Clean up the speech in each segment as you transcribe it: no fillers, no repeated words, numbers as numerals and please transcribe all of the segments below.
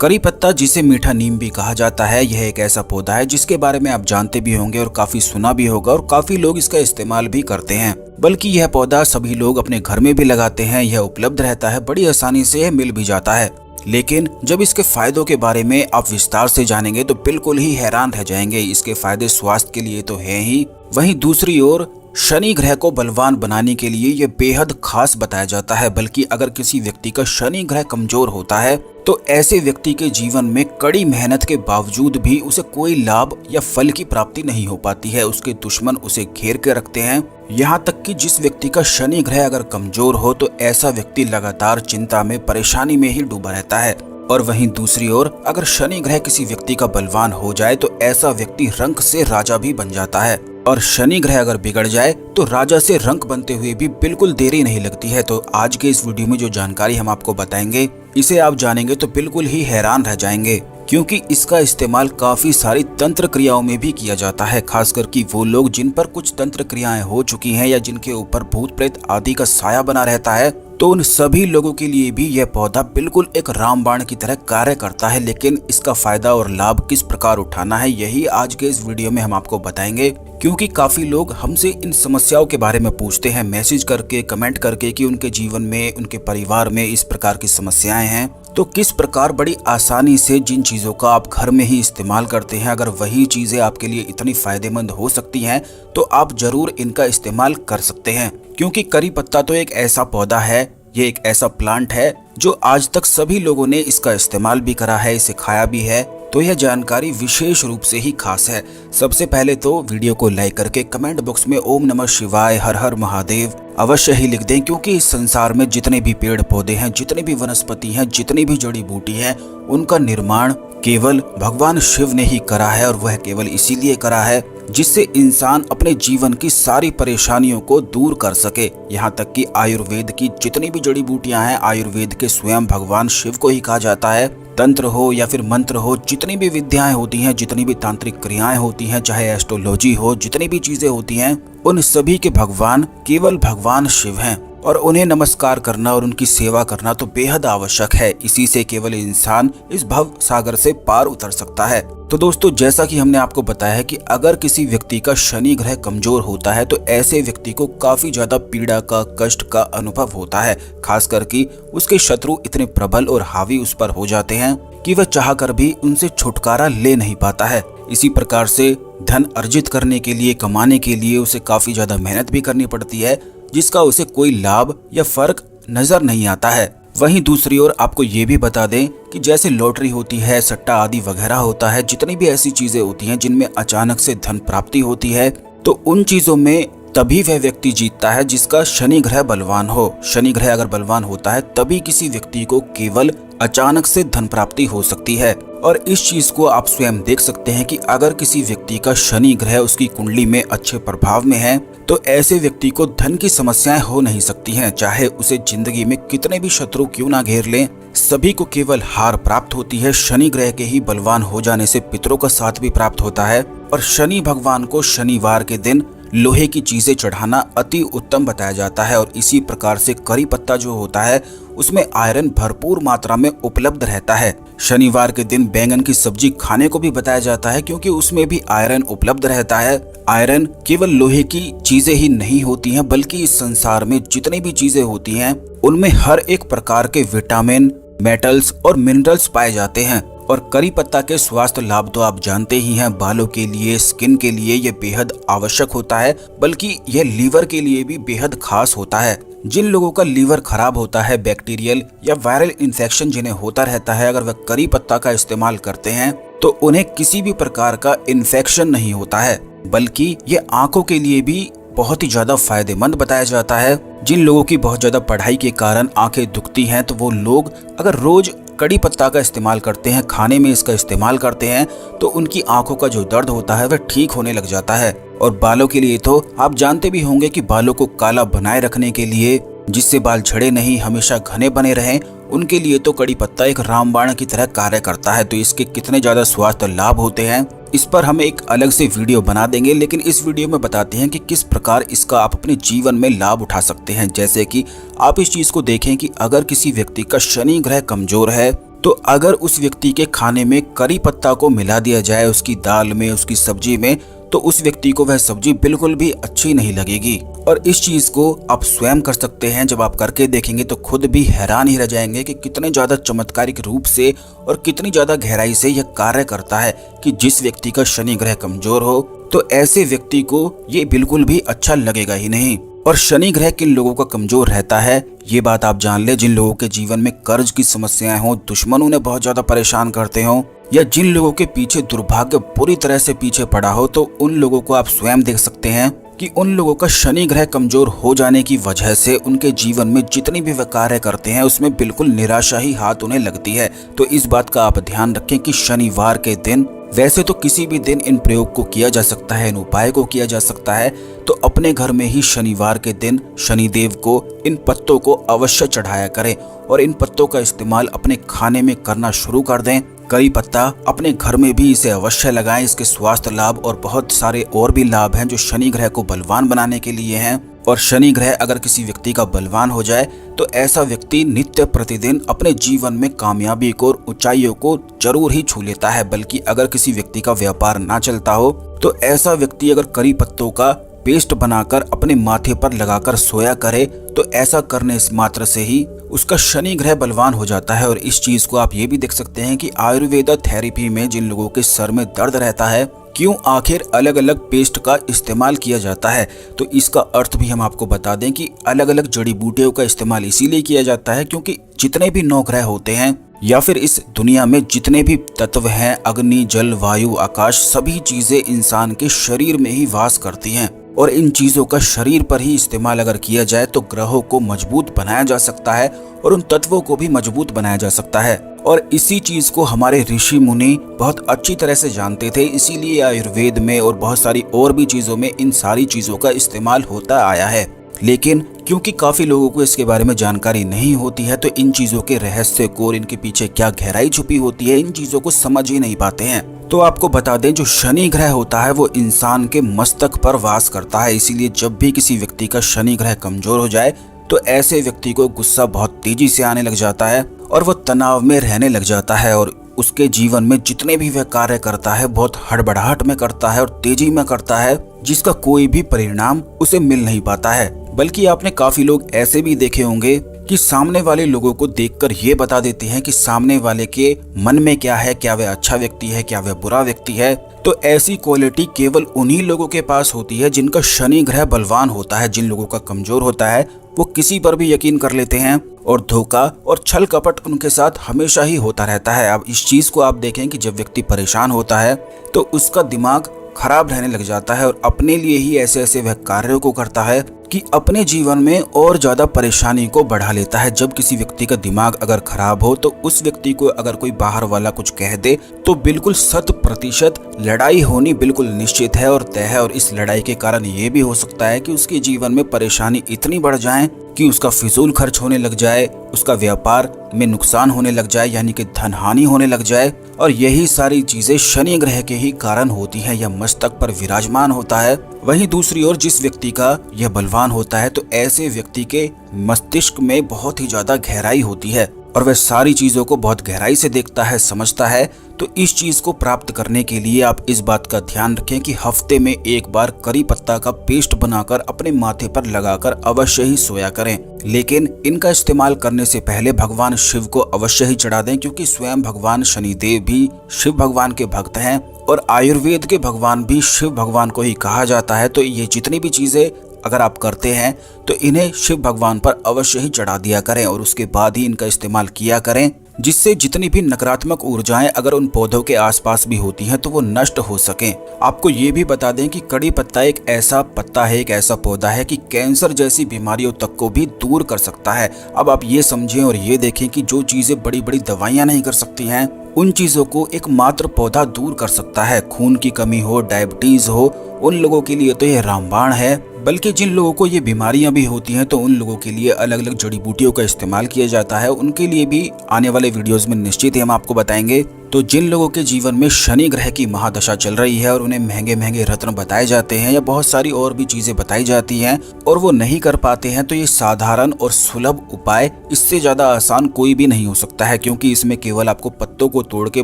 करी पत्ता, जिसे मीठा नीम भी कहा जाता है, यह एक ऐसा पौधा है जिसके बारे में आप जानते भी होंगे और काफी सुना भी होगा और काफी लोग इसका इस्तेमाल भी करते हैं। बल्कि यह पौधा सभी लोग अपने घर में भी लगाते हैं। यह उपलब्ध रहता है, बड़ी आसानी से यह मिल भी जाता है। लेकिन जब इसके फायदों के बारे में आप विस्तार से जानेंगे तो बिल्कुल ही हैरान रह जाएंगे। इसके फायदे स्वास्थ्य के लिए तो है ही, वहीं दूसरी ओर शनि ग्रह को बलवान बनाने के लिए यह बेहद खास बताया जाता है। बल्कि अगर किसी व्यक्ति का शनि ग्रह कमजोर होता है तो ऐसे व्यक्ति के जीवन में कड़ी मेहनत के बावजूद भी उसे कोई लाभ या फल की प्राप्ति नहीं हो पाती है। उसके दुश्मन उसे घेर के रखते हैं। यहाँ तक कि जिस व्यक्ति का शनि ग्रह अगर कमजोर हो तो ऐसा व्यक्ति लगातार चिंता में, परेशानी में ही डूबा रहता है। और वहीं दूसरी ओर अगर शनि ग्रह किसी व्यक्ति का बलवान हो जाए तो ऐसा व्यक्ति रंक से राजा भी बन जाता है। और शनि ग्रह अगर बिगड़ जाए तो राजा से रंक बनते हुए भी बिल्कुल देरी नहीं लगती है। तो आज के इस वीडियो में जो जानकारी हम आपको बताएंगे, इसे आप जानेंगे तो बिल्कुल ही हैरान रह जाएंगे, क्योंकि इसका इस्तेमाल काफी सारी तंत्र क्रियाओं में भी किया जाता है। खासकर कि वो लोग जिन पर कुछ तंत्र क्रियाएं हो चुकी हैं या जिनके ऊपर भूत प्रेत आदि का साया बना रहता है, तो उन सभी लोगों के लिए भी यह पौधा बिल्कुल एक रामबाण की तरह कार्य करता है। लेकिन इसका फायदा और लाभ किस प्रकार उठाना है, यही आज के इस वीडियो में हम आपको बताएंगे। क्योंकि काफी लोग हमसे इन समस्याओं के बारे में पूछते हैं, मैसेज करके, कमेंट करके, कि उनके जीवन में, उनके परिवार में इस प्रकार की समस्याएं हैं। तो किस प्रकार बड़ी आसानी से जिन चीजों का आप घर में ही इस्तेमाल करते हैं, अगर वही चीजें आपके लिए इतनी फायदेमंद हो सकती हैं तो आप जरूर इनका इस्तेमाल कर सकते हैं। क्योंकि करी पत्ता तो एक ऐसा पौधा है, ये एक ऐसा प्लांट है जो आज तक सभी लोगों ने इसका इस्तेमाल भी करा है, इसे खाया भी है। तो यह जानकारी विशेष रूप से ही खास है। सबसे पहले तो वीडियो को लाइक करके कमेंट बॉक्स में ओम नमः शिवाय, हर हर महादेव अवश्य ही लिख दें। क्योंकि इस संसार में जितने भी पेड़ पौधे हैं, जितनी भी वनस्पति हैं, जितनी भी जड़ी बूटी है, उनका निर्माण केवल भगवान शिव ने ही करा है। और वह केवल इसीलिए करा है जिससे इंसान अपने जीवन की सारी परेशानियों को दूर कर सके। यहाँ तक कि आयुर्वेद की जितनी भी जड़ी बूटियां हैं, आयुर्वेद के स्वयं भगवान शिव को ही कहा जाता है। तंत्र हो या फिर मंत्र हो, जितनी भी विद्याएं होती हैं, जितनी भी तांत्रिक क्रियाएं होती हैं, चाहे एस्ट्रोलॉजी हो, जितनी भी चीजें होती हैं, उन सभी के भगवान केवल भगवान शिव हैं। और उन्हें नमस्कार करना और उनकी सेवा करना तो बेहद आवश्यक है। इसी से केवल इंसान इस भव सागर से पार उतर सकता है। तो दोस्तों, जैसा कि हमने आपको बताया है कि अगर किसी व्यक्ति का शनि ग्रह कमजोर होता है तो ऐसे व्यक्ति को काफी ज्यादा पीड़ा का, कष्ट का अनुभव होता है। खासकर कि उसके शत्रु इतने प्रबल और हावी उस पर हो जाते हैं कि वह चाहकर भी उनसे छुटकारा ले नहीं पाता है। इसी प्रकार से धन अर्जित करने के लिए, कमाने के लिए उसे काफी ज्यादा मेहनत भी करनी पड़ती है, जिसका उसे कोई लाभ या फर्क नजर नहीं आता है। वहीं दूसरी ओर आपको ये भी बता दें कि जैसे लॉटरी होती है, सट्टा आदि वगैरह होता है, जितनी भी ऐसी चीजें होती हैं जिनमें अचानक से धन प्राप्ति होती है, तो उन चीजों में तभी वह व्यक्ति जीतता है जिसका शनि ग्रह बलवान हो। शनि ग्रह अगर बलवान होता है तभी किसी व्यक्ति को केवल अचानक से धन प्राप्ति हो सकती है। और इस चीज को आप स्वयं देख सकते हैं कि अगर किसी व्यक्ति का शनि ग्रह उसकी कुंडली में अच्छे प्रभाव में है तो ऐसे व्यक्ति को धन की समस्याएं हो नहीं सकती हैं। चाहे उसे जिंदगी में कितने भी शत्रु क्यों ना घेर लें, सभी को केवल हार प्राप्त होती है। शनि ग्रह के ही बलवान हो जाने से पितरों का साथ भी प्राप्त होता है। और शनि भगवान को शनिवार के दिन लोहे की चीजें चढ़ाना अति उत्तम बताया जाता है। और इसी प्रकार से करी पत्ता जो होता है उसमें आयरन भरपूर मात्रा में उपलब्ध रहता है। शनिवार के दिन बैंगन की सब्जी खाने को भी बताया जाता है, क्योंकि उसमें भी आयरन उपलब्ध रहता है। आयरन केवल लोहे की चीजें ही नहीं होती हैं, बल्कि इस संसार में जितनी भी चीजें होती हैं उनमें हर एक प्रकार के विटामिन, मेटल्स और मिनरल्स पाए जाते हैं। और करी पत्ता के स्वास्थ्य लाभ तो आप जानते ही हैं। बालों के लिए, स्किन के लिए यह बेहद आवश्यक होता है, बल्कि यह लीवर के लिए भी बेहद खास होता है। जिन लोगों का लीवर खराब होता है, बैक्टीरियल या वायरल इन्फेक्शन जिन्हें होता रहता है, अगर वह करी पत्ता का इस्तेमाल करते हैं तो उन्हें किसी भी प्रकार का इन्फेक्शन नहीं होता है। बल्कि ये आंखों के लिए भी बहुत ही ज्यादा फायदेमंद बताया जाता है। जिन लोगों की बहुत ज्यादा पढ़ाई के कारण आंखें दुखती हैं, तो वो लोग अगर रोज कड़ी पत्ता का इस्तेमाल करते हैं, खाने में इसका इस्तेमाल करते हैं, तो उनकी आंखों का जो दर्द होता है वह ठीक होने लग जाता है। और बालों के लिए तो आप जानते भी होंगे कि बालों को काला बनाए रखने के लिए, जिससे बाल झड़े नहीं, हमेशा घने बने रहें, उनके लिए तो कड़ी पत्ता एक रामबाण की तरह कार्य करता है। तो इसके कितने ज्यादा स्वास्थ्य लाभ होते हैं इस पर हम एक अलग से वीडियो बना देंगे, लेकिन इस वीडियो में बताते हैं कि किस प्रकार इसका आप अपने जीवन में लाभ उठा सकते हैं। जैसे कि आप इस चीज को देखें कि अगर किसी व्यक्ति का शनि ग्रह कमजोर है तो अगर उस व्यक्ति के खाने में करी पत्ता को मिला दिया जाए, उसकी दाल में, उसकी सब्जी में, तो उस व्यक्ति को वह सब्जी बिल्कुल भी अच्छी नहीं लगेगी। और इस चीज को आप स्वयं कर सकते हैं। जब आप करके देखेंगे तो खुद भी हैरान ही रह जाएंगे कि कितने ज्यादा चमत्कारिक रूप से और कितनी ज्यादा गहराई से यह कार्य करता है कि जिस व्यक्ति का शनि ग्रह कमजोर हो तो ऐसे व्यक्ति को ये बिल्कुल भी अच्छा लगेगा ही नहीं। और शनि ग्रह किन लोगों का कमजोर रहता है ये बात आप जान ले। जिन लोगों के जीवन में कर्ज की समस्याएं हो, दुश्मन उन्हें बहुत ज्यादा परेशान करते हो, या जिन लोगों के पीछे दुर्भाग्य पूरी तरह से पीछे पड़ा हो, तो उन लोगों को आप स्वयं देख सकते हैं कि उन लोगों का शनि ग्रह कमजोर हो जाने की वजह से उनके जीवन में जितनी भी वे कार्य करते हैं उसमें बिल्कुल निराशा ही हाथ उन्हें लगती है। तो इस बात का आप ध्यान रखें कि शनिवार के दिन, वैसे तो किसी भी दिन इन प्रयोग को किया जा सकता है, इन उपाय को किया जा सकता है, तो अपने घर में ही शनिवार के दिन शनिदेव को इन पत्तों को अवश्य चढ़ाया करें और इन पत्तों का इस्तेमाल अपने खाने में करना शुरू कर दें। करी पत्ता अपने घर में भी इसे अवश्य लगाएं। इसके स्वास्थ्य लाभ और बहुत सारे और भी लाभ हैं जो शनि ग्रह को बलवान बनाने के लिए हैं। और शनि ग्रह अगर किसी व्यक्ति का बलवान हो जाए तो ऐसा व्यक्ति नित्य प्रतिदिन अपने जीवन में कामयाबी को और ऊंचाइयों को जरूर ही छू लेता है। बल्कि अगर किसी व्यक्ति का व्यापार ना चलता हो तो ऐसा व्यक्ति अगर करी पत्तों का पेस्ट बनाकर अपने माथे पर लगाकर सोया करे तो ऐसा करने मात्र से ही उसका शनि ग्रह बलवान हो जाता है। और इस चीज को आप ये भी देख सकते हैं कि आयुर्वेदा थेरेपी में जिन लोगों के सर में दर्द रहता है, क्यों आखिर अलग अलग पेस्ट का इस्तेमाल किया जाता है, तो इसका अर्थ भी हम आपको बता दें कि अलग अलग जड़ी बूटियों का इस्तेमाल इसीलिए किया जाता है क्योंकि जितने भी 9 ग्रह होते हैं या फिर इस दुनिया में जितने भी तत्व हैं, अग्नि, जल, वायु, आकाश, सभी चीजें इंसान के शरीर में ही वास करती हैं। और इन चीजों का शरीर पर ही इस्तेमाल अगर किया जाए तो ग्रहों को मजबूत बनाया जा सकता है और उन तत्वों को भी मजबूत बनाया जा सकता है। और इसी चीज को हमारे ऋषि मुनि बहुत अच्छी तरह से जानते थे, इसीलिए आयुर्वेद में और बहुत सारी और भी चीजों में इन सारी चीजों का इस्तेमाल होता आया है। लेकिन क्योंकि काफी लोगों को इसके बारे में जानकारी नहीं होती है तो इन चीजों के रहस्य को और इनके पीछे क्या गहराई छुपी होती है, इन चीजों को समझ ही नहीं पाते हैं। तो आपको बता दें, जो शनि ग्रह होता है वो इंसान के मस्तक पर वास करता है। इसीलिए जब भी किसी व्यक्ति का शनि ग्रह कमजोर हो जाए तो ऐसे व्यक्ति को गुस्सा बहुत तेजी से आने लग जाता है और वो तनाव में रहने लग जाता है और उसके जीवन में जितने भी वह कार्य करता है बहुत हड़बड़ाहट में करता है और तेजी में करता है, जिसका कोई भी परिणाम उसे मिल नहीं पाता है। बल्कि आपने काफी लोग ऐसे भी देखे होंगे कि सामने वाले लोगों को देखकर ये बता देते हैं कि सामने वाले के मन में क्या है, क्या वह अच्छा व्यक्ति है, क्या वह बुरा व्यक्ति है। तो ऐसी क्वालिटी केवल उन्हीं लोगों के पास होती है जिनका शनि ग्रह बलवान होता है। जिन लोगों का कमजोर होता है वो किसी पर भी यकीन कर लेते हैं और धोखा और छल कपट उनके साथ हमेशा ही होता रहता है। अब इस चीज को आप देखें कि जब व्यक्ति परेशान होता है तो उसका दिमाग खराब रहने लग जाता है और अपने लिए ही ऐसे ऐसे वह कार्यों को करता है कि अपने जीवन में और ज्यादा परेशानी को बढ़ा लेता है। जब किसी व्यक्ति का दिमाग अगर खराब हो तो उस व्यक्ति को अगर कोई बाहर वाला कुछ कह दे तो बिल्कुल 100% लड़ाई होनी बिल्कुल निश्चित है और तय है। और इस लड़ाई के कारण ये भी हो सकता है कि उसके जीवन में परेशानी इतनी बढ़ जाए कि उसका फिजूल खर्च होने लग जाए, उसका व्यापार में नुकसान होने लग जाए, यानी कि धन हानि होने लग जाए। और यही सारी चीजें शनि ग्रह के ही कारण होती हैं। यह मस्तक पर विराजमान होता है। वहीं दूसरी ओर जिस व्यक्ति का यह बलवान होता है तो ऐसे व्यक्ति के मस्तिष्क में बहुत ही ज्यादा गहराई होती है और वह सारी चीजों को बहुत गहराई से देखता है, समझता है। तो इस चीज को प्राप्त करने के लिए आप इस बात का ध्यान रखें कि हफ्ते में एक बार करी पत्ता का पेस्ट बनाकर अपने माथे पर लगाकर अवश्य ही सोया करें। लेकिन इनका इस्तेमाल करने से पहले भगवान शिव को अवश्य ही चढ़ा दें, क्योंकि स्वयं भगवान शनिदेव भी शिव भगवान के भक्त हैं और आयुर्वेद के भगवान भी शिव भगवान को ही कहा जाता है। तो ये जितनी भी चीजें अगर आप करते हैं तो इन्हें शिव भगवान पर अवश्य ही चढ़ा दिया करें और उसके बाद ही इनका इस्तेमाल किया करें, जिससे जितनी भी नकारात्मक ऊर्जाएं अगर उन पौधों के आसपास भी होती हैं तो वो नष्ट हो सकें। आपको ये भी बता दें कि कड़ी पत्ता एक ऐसा पत्ता है, एक ऐसा पौधा है कि कैंसर जैसी बीमारियों तक को भी दूर कर सकता है। अब आप ये समझें और ये देखें कि जो चीजें बड़ी बड़ी दवाइयां नहीं कर सकती हैं उन चीजों को एक मात्र पौधा दूर कर सकता है। खून की कमी हो, डायबिटीज हो, उन लोगों के लिए तो यह रामबाण है। बल्कि जिन लोगों को ये बीमारियां भी होती हैं तो उन लोगों के लिए अलग अलग जड़ी बूटियों का इस्तेमाल किया जाता है। उनके लिए भी आने वाले वीडियोस में निश्चित ही हम आपको बताएंगे। तो जिन लोगों के जीवन में शनि ग्रह की महादशा चल रही है और उन्हें महंगे महंगे रत्न बताए जाते हैं या बहुत सारी और भी चीजें बताई जाती हैं और वो नहीं कर पाते हैं, तो ये साधारण और सुलभ उपाय इससे ज्यादा आसान कोई भी नहीं हो सकता है, क्योंकि इसमें केवल आपको पत्तों को तोड़ के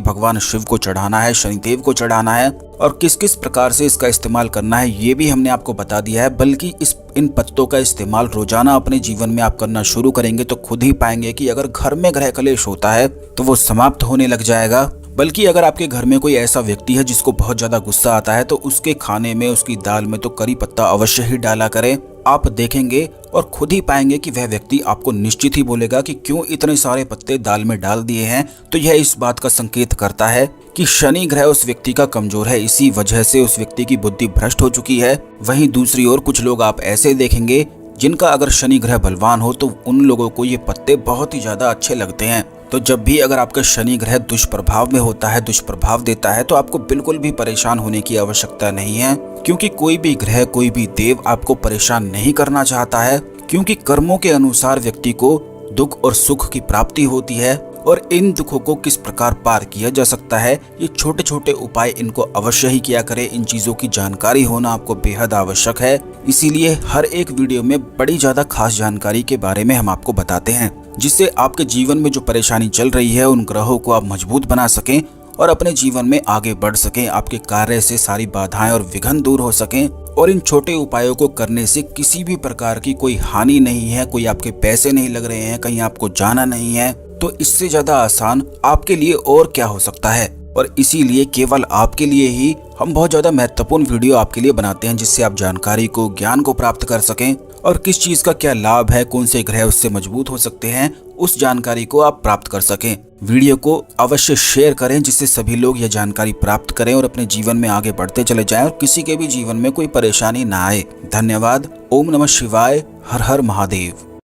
भगवान शिव को चढ़ाना है, शनिदेव को चढ़ाना है और किस किस प्रकार से इसका इस्तेमाल करना है ये भी हमने आपको बता दिया है। बल्कि इन पत्तों का इस्तेमाल रोजाना अपने जीवन में आप करना शुरू करेंगे तो खुद ही पाएंगे कि अगर घर में ग्रह कलेश होता है तो वो समाप्त होने लग जाएगा। बल्कि अगर आपके घर में कोई ऐसा व्यक्ति है जिसको बहुत ज्यादा गुस्सा आता है तो उसके खाने में, उसकी दाल में तो करी पत्ता अवश्य ही डाला करें। आप देखेंगे और खुद ही पाएंगे कि वह व्यक्ति आपको निश्चित ही बोलेगा कि क्यों इतने सारे पत्ते दाल में डाल दिए हैं। तो यह इस बात का संकेत करता है कि शनि ग्रह उस व्यक्ति का कमजोर है, इसी वजह से उस व्यक्ति की बुद्धि भ्रष्ट हो चुकी है। वहीं दूसरी ओर कुछ लोग आप ऐसे देखेंगे जिनका अगर शनि ग्रह बलवान हो तो उन लोगों को ये पत्ते बहुत ही ज्यादा अच्छे लगते हैं। तो जब भी अगर आपका शनि ग्रह दुष्प्रभाव में होता है, दुष्प्रभाव देता है, तो आपको बिल्कुल भी परेशान होने की आवश्यकता नहीं है, क्योंकि कोई भी ग्रह, कोई भी देव आपको परेशान नहीं करना चाहता है। क्योंकि कर्मों के अनुसार व्यक्ति को दुख और सुख की प्राप्ति होती है और इन दुखों को किस प्रकार पार किया जा सकता है, ये छोटे छोटे उपाय इनको अवश्य ही किया करें। इन चीजों की जानकारी होना आपको बेहद आवश्यक है, इसीलिए हर एक वीडियो में बड़ी ज्यादा खास जानकारी के बारे में हम आपको बताते हैं, जिससे आपके जीवन में जो परेशानी चल रही है उन ग्रहों को आप मजबूत बना सकें और अपने जीवन में आगे बढ़ सकें, आपके कार्य से सारी बाधाएं और विघ्न दूर हो सकें। और इन छोटे उपायों को करने से किसी भी प्रकार की कोई हानि नहीं है, कोई आपके पैसे नहीं लग रहे हैं, कहीं आपको जाना नहीं है, तो इससे ज्यादा आसान आपके लिए और क्या हो सकता है। और इसीलिए केवल आपके लिए ही हम बहुत ज्यादा महत्वपूर्ण वीडियो आपके लिए बनाते हैं, जिससे आप जानकारी को, ज्ञान को प्राप्त कर सकें और किस चीज का क्या लाभ है, कौन से ग्रह उससे मजबूत हो सकते हैं, उस जानकारी को आप प्राप्त कर सकें। वीडियो को अवश्य शेयर करें जिससे सभी लोग यह जानकारी प्राप्त करें और अपने जीवन में आगे बढ़ते चले जाएं और किसी के भी जीवन में कोई परेशानी ना आए। धन्यवाद। ओम नमः शिवाय। हर हर महादेव।